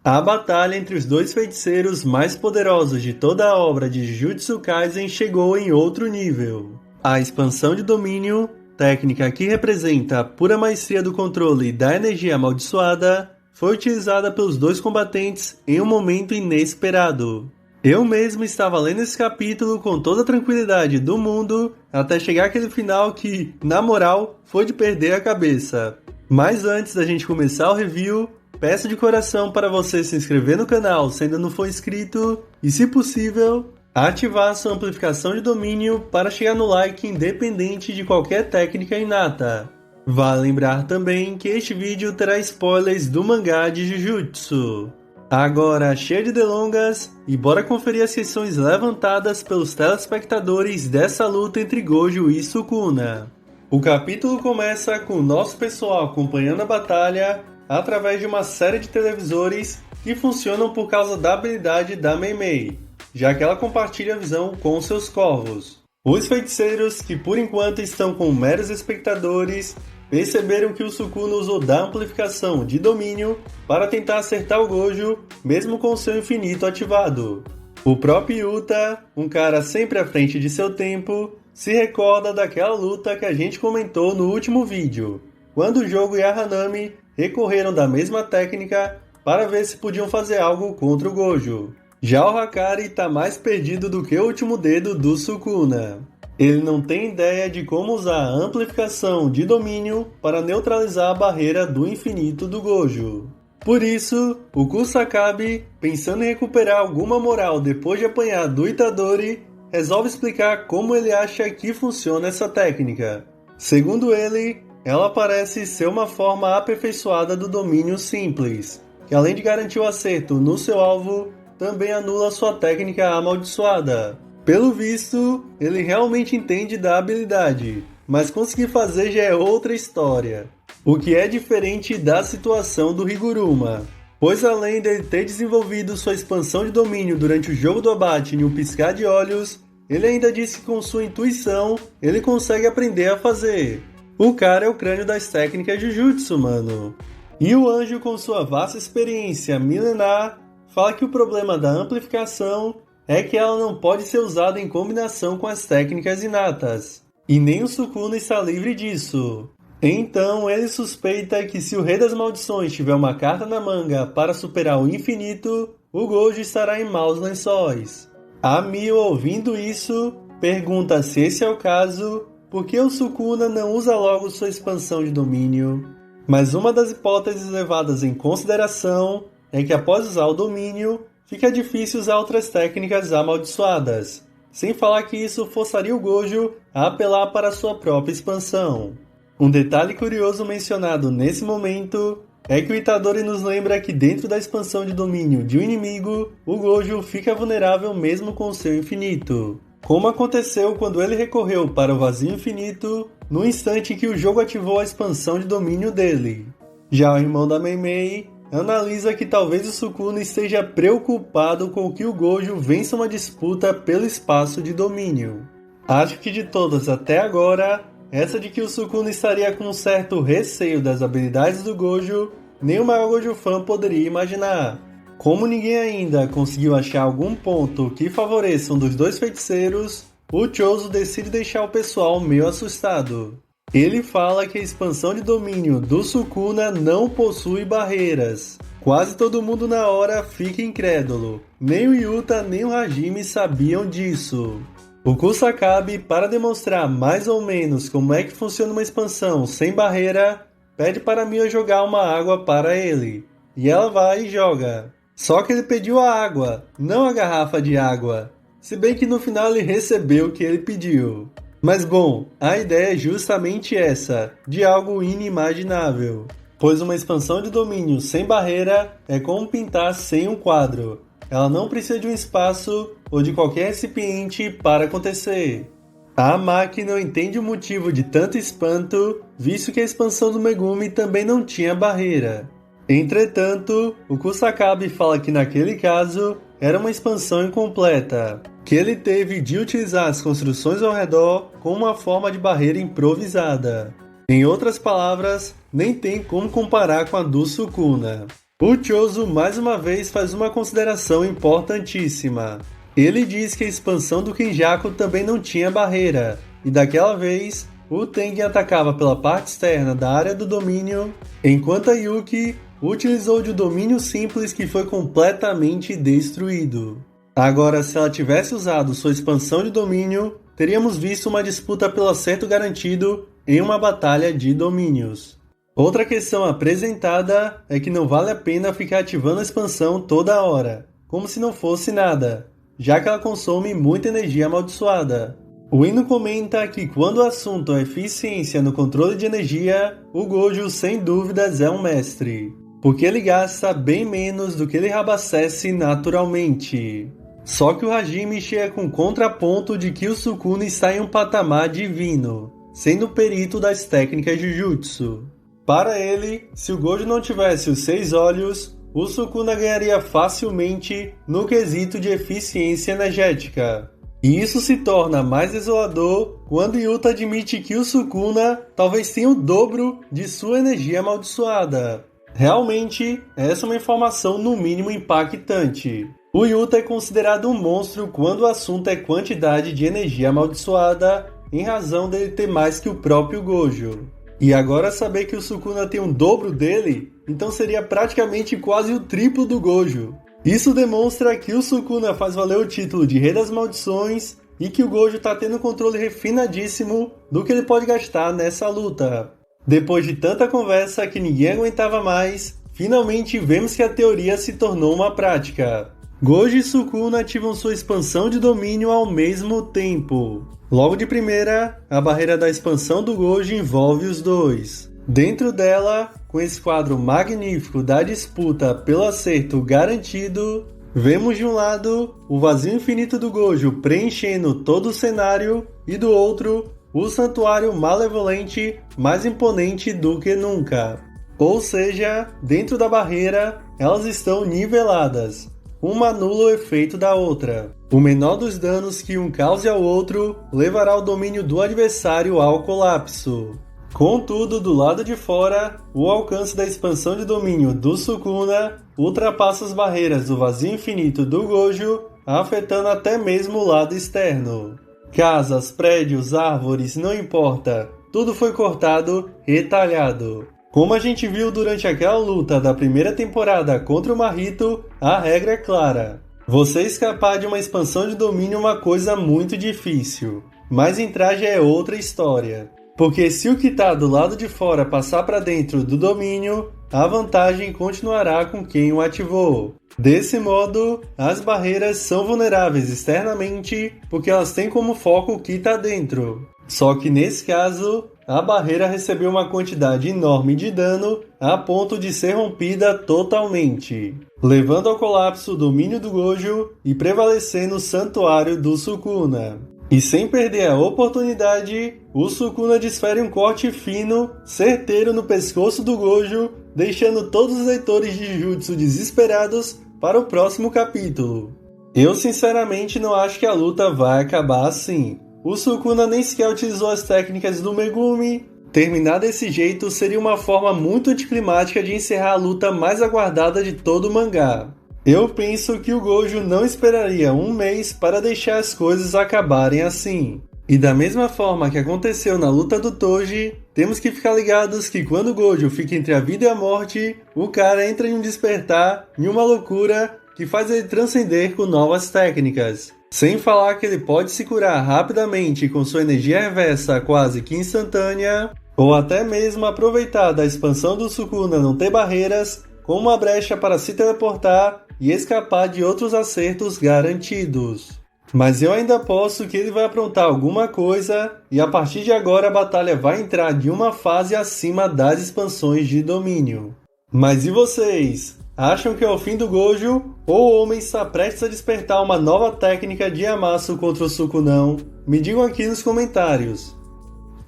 A batalha entre os dois feiticeiros mais poderosos de toda a obra de Jujutsu Kaisen chegou em outro nível. A expansão de domínio, técnica que representa a pura maestria do controle da energia amaldiçoada, foi utilizada pelos dois combatentes em um momento inesperado. Eu mesmo estava lendo esse capítulo com toda a tranquilidade do mundo, até chegar aquele final que, na moral, foi de perder a cabeça. Mas antes da gente começar o review, peço de coração para você se inscrever no canal se ainda não for inscrito e, se possível, ativar sua amplificação de domínio para chegar no like independente de qualquer técnica inata. Vale lembrar também que este vídeo terá spoilers do mangá de Jujutsu. Agora, cheio de delongas, e bora conferir as questões levantadas pelos telespectadores dessa luta entre Gojo e Sukuna. O capítulo começa com o nosso pessoal acompanhando a batalha através de uma série de televisores que funcionam por causa da habilidade da Mei Mei, já que ela compartilha a visão com seus corvos. Os feiticeiros, que por enquanto estão com meros espectadores, perceberam que o Sukuna usou da amplificação de domínio para tentar acertar o Gojo, mesmo com seu infinito ativado. O próprio Yuta, um cara sempre à frente de seu tempo, se recorda daquela luta que a gente comentou no último vídeo, quando o Jogo e a Hanami recorreram da mesma técnica para ver se podiam fazer algo contra o Gojo. Já o Hakari está mais perdido do que o último dedo do Sukuna. Ele não tem ideia de como usar a amplificação de domínio para neutralizar a barreira do infinito do Gojo. Por isso, o Kusakabe, pensando em recuperar alguma moral depois de apanhar do Itadori, resolve explicar como ele acha que funciona essa técnica. Segundo ele, ela parece ser uma forma aperfeiçoada do domínio simples, que além de garantir o acerto no seu alvo, também anula sua técnica amaldiçoada. Pelo visto, ele realmente entende da habilidade, mas conseguir fazer já é outra história. O que é diferente da situação do Higuruma, pois além dele ter desenvolvido sua expansão de domínio durante o jogo do abate em um piscar de olhos, ele ainda disse que com sua intuição, ele consegue aprender a fazer. O cara é o crânio das técnicas de Jujutsu, mano. E o anjo, com sua vasta experiência milenar, fala que o problema da amplificação é que ela não pode ser usada em combinação com as técnicas inatas. E nem o Sukuna está livre disso. Então ele suspeita que se o Rei das Maldições tiver uma carta na manga para superar o infinito, o Gojo estará em maus lençóis. A Mio, ouvindo isso, pergunta se esse é o caso, por que o Sukuna não usa logo sua expansão de domínio? Mas uma das hipóteses levadas em consideração é que após usar o domínio, fica difícil usar outras técnicas amaldiçoadas, sem falar que isso forçaria o Gojo a apelar para sua própria expansão. Um detalhe curioso mencionado nesse momento é que o Itadori nos lembra que dentro da expansão de domínio de um inimigo, o Gojo fica vulnerável mesmo com seu infinito, como aconteceu quando ele recorreu para o vazio infinito no instante em que o jogo ativou a expansão de domínio dele. Já o irmão da Mei Mei analisa que talvez o Sukuna esteja preocupado com que o Gojo vença uma disputa pelo espaço de domínio. Acho que de todas até agora, essa de que o Sukuna estaria com um certo receio das habilidades do Gojo, nem o maior Gojo fã poderia imaginar. Como ninguém ainda conseguiu achar algum ponto que favoreça um dos dois feiticeiros, o Choso decide deixar o pessoal meio assustado. Ele fala que a expansão de domínio do Sukuna não possui barreiras. Quase todo mundo na hora fica incrédulo. Nem o Yuta nem o Hajime sabiam disso. O Kusakabe, para demonstrar mais ou menos como é que funciona uma expansão sem barreira, pede para Mio jogar uma água para ele. E ela vai e joga. Só que ele pediu a água, não a garrafa de água. Se bem que no final ele recebeu o que ele pediu. Mas bom, a ideia é justamente essa, de algo inimaginável. Pois uma expansão de domínio sem barreira é como pintar sem um quadro. Ela não precisa de um espaço ou de qualquer recipiente para acontecer. A Maki não entende o motivo de tanto espanto, visto que a expansão do Megumi também não tinha barreira. Entretanto, o Kusakabe fala que naquele caso era uma expansão incompleta, que ele teve de utilizar as construções ao redor como uma forma de barreira improvisada. Em outras palavras, nem tem como comparar com a do Sukuna. O Chozo mais uma vez faz uma consideração importantíssima. Ele diz que a expansão do Kenjaku também não tinha barreira, e daquela vez, o Tengen atacava pela parte externa da área do domínio, enquanto a Yuki utilizou de um domínio simples que foi completamente destruído. Agora, se ela tivesse usado sua expansão de domínio, teríamos visto uma disputa pelo acerto garantido em uma batalha de domínios. Outra questão apresentada é que não vale a pena ficar ativando a expansão toda hora, como se não fosse nada, já que ela consome muita energia amaldiçoada. O Ino comenta que quando o assunto é eficiência no controle de energia, o Gojo sem dúvidas é um mestre, porque ele gasta bem menos do que ele reabastece naturalmente. Só que o Hajime chega com o contraponto de que o Sukuna está em um patamar divino, sendo perito das técnicas Jujutsu. Para ele, se o Gojo não tivesse os 6 olhos, o Sukuna ganharia facilmente no quesito de eficiência energética. E isso se torna mais desolador quando Yuta admite que o Sukuna talvez tenha o dobro de sua energia amaldiçoada. Realmente, essa é uma informação no mínimo impactante. O Yuta é considerado um monstro quando o assunto é quantidade de energia amaldiçoada, em razão dele ter mais que o próprio Gojo. E agora saber que o Sukuna tem um dobro dele, então seria praticamente quase o triplo do Gojo. Isso demonstra que o Sukuna faz valer o título de Rei das Maldições e que o Gojo está tendo um controle refinadíssimo do que ele pode gastar nessa luta. Depois de tanta conversa que ninguém aguentava mais, finalmente vemos que a teoria se tornou uma prática. Gojo e Sukuna ativam sua expansão de domínio ao mesmo tempo. Logo de primeira, a barreira da expansão do Gojo envolve os dois. Dentro dela, com esse quadro magnífico da disputa pelo acerto garantido, vemos de um lado o vazio infinito do Gojo preenchendo todo o cenário e do outro, o santuário malevolente mais imponente do que nunca. Ou seja, dentro da barreira, elas estão niveladas. Uma anula o efeito da outra. O menor dos danos que um cause ao outro levará o domínio do adversário ao colapso. Contudo, do lado de fora, o alcance da expansão de domínio do Sukuna ultrapassa as barreiras do vazio infinito do Gojo, afetando até mesmo o lado externo. Casas, prédios, árvores, não importa, tudo foi cortado, retalhado. Como a gente viu durante aquela luta da primeira temporada contra o Mahito, a regra é clara. Você escapar de uma expansão de domínio é uma coisa muito difícil, mas entrar já é outra história. Porque se o que está do lado de fora passar para dentro do domínio, a vantagem continuará com quem o ativou. Desse modo, as barreiras são vulneráveis externamente porque elas têm como foco o que está dentro. Só que nesse caso, a barreira recebeu uma quantidade enorme de dano a ponto de ser rompida totalmente, levando ao colapso o domínio do Gojo e prevalecendo o santuário do Sukuna. E sem perder a oportunidade, o Sukuna desfere um corte fino, certeiro no pescoço do Gojo, deixando todos os leitores de Jujutsu desesperados para o próximo capítulo. Eu sinceramente não acho que a luta vai acabar assim. O Sukuna nem sequer utilizou as técnicas do Megumi. Terminar desse jeito seria uma forma muito anticlimática de encerrar a luta mais aguardada de todo o mangá. Eu penso que o Gojo não esperaria um mês para deixar as coisas acabarem assim. E da mesma forma que aconteceu na luta do Toji, temos que ficar ligados que quando o Gojo fica entre a vida e a morte, o cara entra em um despertar, em uma loucura que faz ele transcender com novas técnicas. Sem falar que ele pode se curar rapidamente com sua energia reversa quase que instantânea, ou até mesmo aproveitar da expansão do Sukuna não ter barreiras como uma brecha para se teleportar e escapar de outros acertos garantidos. Mas eu ainda aposto que ele vai aprontar alguma coisa e a partir de agora a batalha vai entrar de uma fase acima das expansões de domínio. Mas e vocês? Acham que é o fim do Gojo ou o homem está prestes a despertar uma nova técnica de Yamasu contra o Sukunão? Me digam aqui nos comentários.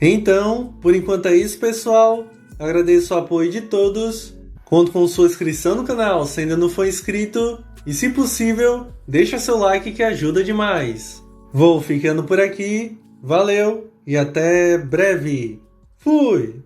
Então, por enquanto é isso, pessoal. Agradeço o apoio de todos. Conto com sua inscrição no canal se ainda não for inscrito. E se possível, deixa seu like que ajuda demais. Vou ficando por aqui. Valeu e até breve. Fui!